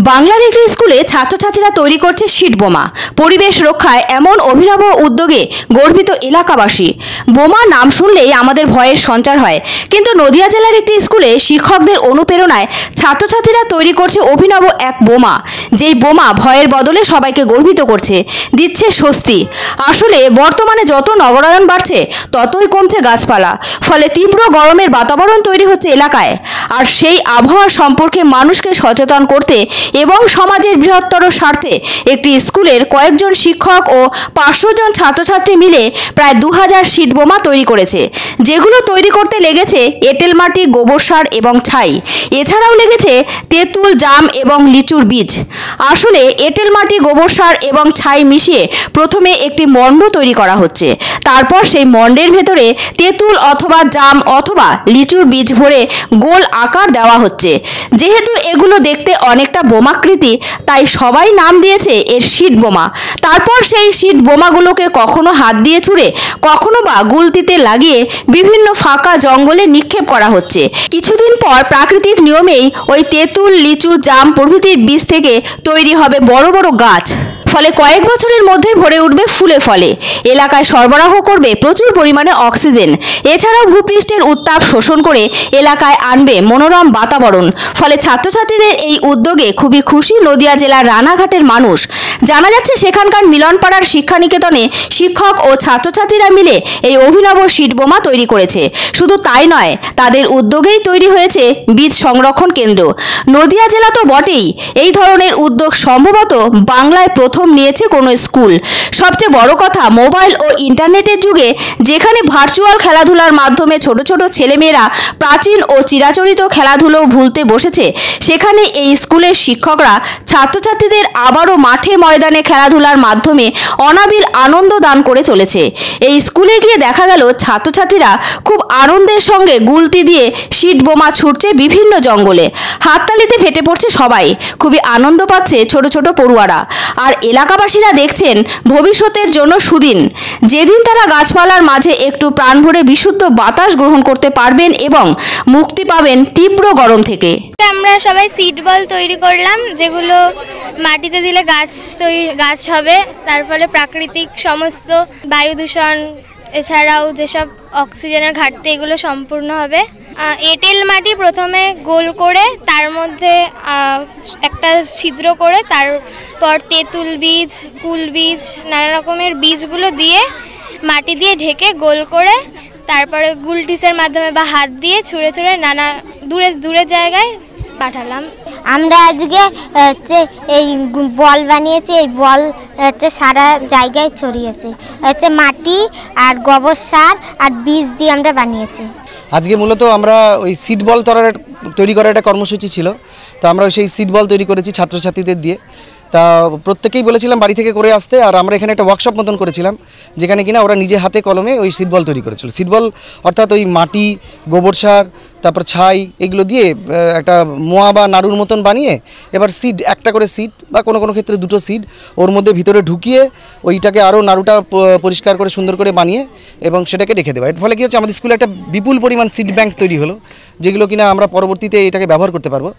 বাংলার একটি স্কুলে ছাত্রছাত্রীরা তৈরি করছে শীট বোমা। পরিবেশ রক্ষায় এমন অভিনব উদ্যোগে গর্বিত এলাকাবাসী। বোমা নাম শুনলেই আমাদের ভয়ের সঞ্চার হয়, কিন্তু নদিয়া জেলার একটি স্কুলে শিক্ষকদের অনুপ্রেরণায় ছাত্রছাত্রীরা তৈরি করছে অভিনব এক বোমা, যেই বোমা ভয়ের বদলে সবাইকে গর্বিত করছে, দিচ্ছে স্বস্তি। আসলে বর্তমানে যত নগরায়ন বাড়ছে ততই কমছে গাছপালা, ফলে তীব্র গরমের বাতাবরণ তৈরি হচ্ছে এলাকায়। আর সেই আবহাওয়া সম্পর্কে মানুষকে সচেতন করতে এবং সমাজের বৃহত্তর স্বার্থে একটি স্কুলের কয়েকজন শিক্ষক ও 500 জন ছাত্রছাত্রী মিলে প্রায় 2000 শীট বোমা তৈরি করেছে, যেগুলো তৈরি করতে লেগেছে এঁটেল মাটি, গোবর সার এবং ছাই। এছাড়াও লেগেছে তেঁতুল, জাম এবং লিচুর বীজ। আসলে এঁটেল মাটি, গোবর সার এবং ছাই মিশিয়ে প্রথমে একটি মণ্ড তৈরি করা হচ্ছে। তারপর সেই মণ্ডের ভেতরে তেঁতুল অথবা জাম অথবা লিচুর বীজ ভরে গোল আকার দেওয়া হচ্ছে। যেহেতু এগুলো দেখতে অনেকটা বোমাকৃতি, তাই সবাই নাম দিয়েছে এর শীট বোমা। তারপর সেই শীট বোমাগুলোকে কখনো হাত দিয়ে ছুঁড়ে, কখনো বা গুলতিতে লাগিয়ে বিভিন্ন ফাঁকা জঙ্গলে নিক্ষেপ করা হচ্ছে। কিছুদিন পর প্রাকৃতিক নিয়মেই ওই তেঁতুল, লিচু, জাম প্রভৃতির বীজ থেকে তৈরি হবে বড় বড় গাছ, ফলে কয়েক বছরের মধ্যে ভরে উঠবে ফুলে ফলে। এলাকায় সরবরাহ করবে প্রচুর পরিমাণে অক্সিজেন। এছাড়াও ভূপৃষ্ঠের উত্তাপ শোষণ করে এলাকায় আনবে মনোরম বাতাবরণ। ফলে ছাত্রছাত্রীদের এই উদ্যোগে খুবই খুশি নদিয়া জেলার রানাঘাটের মানুষ। জানা যাচ্ছে সেখানকার মিলনপাড়ার শিক্ষানিকেতনে শিক্ষক ও ছাত্রছাত্রীরা মিলে এই অভিনব শীট বোমা তৈরি করেছে। শুধু তাই নয়, তাদের উদ্যোগেই তৈরি হয়েছে বীজ সংরক্ষণ কেন্দ্র। নদিয়া জেলা তো বটেই, এই ধরনের উদ্যোগ সম্ভবত বাংলায় প্রথম নিয়েছে কোনো স্কুল। সবচেয়ে বড় কথা, মোবাইল ও ইন্টারনেটের যুগে যেখানে ভার্চুয়াল খেলাধুলার মাধ্যমে ছোট ছোট ছেলেমেয়েরা প্রাচীন ও চিরাচরিত খেলাধুলো ভুলতে বসেছে, সেখানে এই স্কুলের শিক্ষকরা ছাত্রছাত্রীদের আবারও মাঠে ময়দানে খেলাধুলার মাধ্যমে অনাবিল আনন্দ দান করে চলেছে। এই স্কুলে গিয়ে দেখা গেল ছাত্রছাত্রীরা খুব আনন্দের সঙ্গে গুলতি দিয়ে শীট বোমা ছুটছে বিভিন্ন জঙ্গলে। হাততালিতে ফেটে পড়ছে সবাই, খুবই আনন্দ পাচ্ছে ছোট ছোট পড়ুয়ারা। আর এলাকাবাসীরা দেখছেন ভবিষ্যতের জন্য সুদিন, যেদিন তারা গাছপালার মাঝে একটু প্রাণ ভরে বিশুদ্ধ বাতাস গ্রহণ করতে পারবেন এবং মুক্তি পাবেন তীব্র গরম থেকে। আমরা সবাই সিড বল তৈরি করলাম, যেগুলো মাটিতে দিলে গাছ হবে, তার ফলে প্রাকৃতিক সমস্ত বায়ু দূষণ এছাড়াও যেসব অক্সিজেনের ঘাটতি এগুলো সম্পূর্ণ হবে। এঁটেল মাটি প্রথমে গোল করে তার মধ্যে একটা ছিদ্র করে, তারপর তেঁতুল বীজ, কুল বীজ, নানা রকমের বীজগুলো দিয়ে মাটি দিয়ে ঢেকে গোল করে তারপরে গুলটিসের মাধ্যমে বা হাত দিয়ে ছুঁড়ে ছুঁড়ে নানা দূরে জায়গায় পাঠালাম। আমরা আজকে এই বল বানিয়েছি, এই বল সারা জায়গায় ছড়িয়েছে। মাটি আর গোবর সার আর বীজ দিয়ে আমরা বানিয়েছি। আজকে মূলত আমরা ওই সিড বল তৈরি করার একটা কর্মসূচি ছিল, তো আমরা সেই সিড বল তৈরি করেছি ছাত্রছাত্রীদের দিয়ে। তা প্রত্যেকেই বলেছিলাম বাড়ি থেকে করে আসতে, আর আমরা এখানে একটা ওয়ার্কশপ মতন করেছিলাম, যেখানে কিনা ওরা নিজে হাতে কলমে ওই সিড বল তৈরি করেছিল। সিড বল অর্থাৎ ওই মাটি, গোবর সার, তারপর ছাই, এগুলো দিয়ে একটা মোয়া বা নাড়ুর মতন বানিয়ে এবার সিড, একটা করে সিড বা কোনো কোনো ক্ষেত্রে দুটো সিড ওর মধ্যে ভিতরে ঢুকিয়ে ওইটাকে আরও নাড়ুটা পরিষ্কার করে সুন্দর করে বানিয়ে এবং সেটাকে রেখে দেওয়া। এর ফলে কী হচ্ছে, আমাদের স্কুলে একটা বিপুল পরিমাণ সিড ব্যাংক তৈরি হলো, যেগুলো কিনা আমরা পরবর্তীতে এটাকে ব্যবহার করতে পারবো।